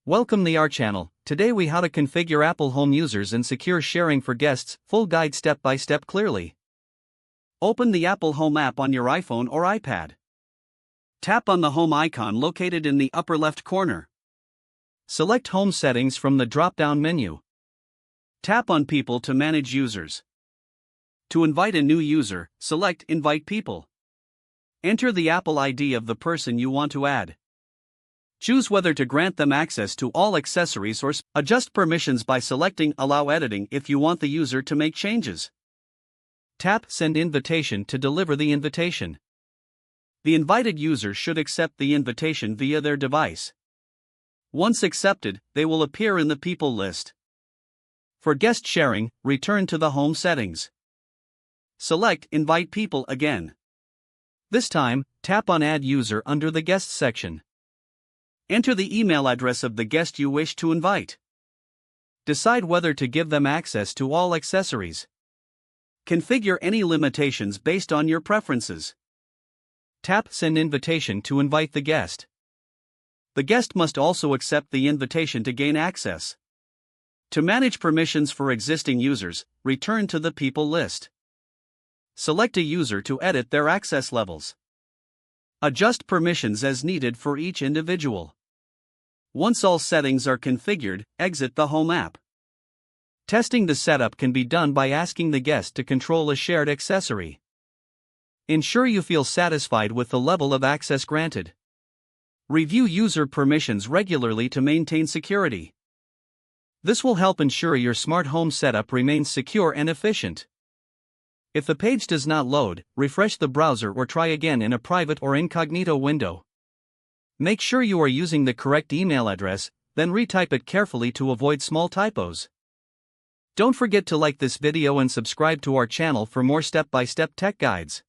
Welcome to our channel. Today we how to configure Apple Home users and secure sharing for guests, full guide step by step clearly. Open the Apple Home app on your iPhone or iPad. Tap on the home icon located in the upper left corner. Select Home Settings from the drop-down menu. Tap on People to manage users. To invite a new user, select Invite People. Enter the Apple ID of the person you want to add. Choose whether to grant them access to all accessories or adjust permissions by selecting Allow Editing if you want the user to make changes. Tap Send Invitation to deliver the invitation. The invited user should accept the invitation via their device. Once accepted, they will appear in the people list. For guest sharing, return to the Home settings. Select Invite People again. This time, tap on Add User under the Guests section. Enter the email address of the guest you wish to invite. Decide whether to give them access to all accessories. Configure any limitations based on your preferences. Tap Send Invitation to invite the guest. The guest must also accept the invitation to gain access. To manage permissions for existing users, return to the people list. Select a user to edit their access levels. Adjust permissions as needed for each individual. Once all settings are configured, exit the Home app. Testing the setup can be done by asking the guest to control a shared accessory. Ensure you feel satisfied with the level of access granted. Review user permissions regularly to maintain security. This will help ensure your smart home setup remains secure and efficient. If the page does not load, refresh the browser or try again in a private or incognito window. Make sure you are using the correct email address, then retype it carefully to avoid small typos. Don't forget to like this video and subscribe to our channel for more step-by-step tech guides.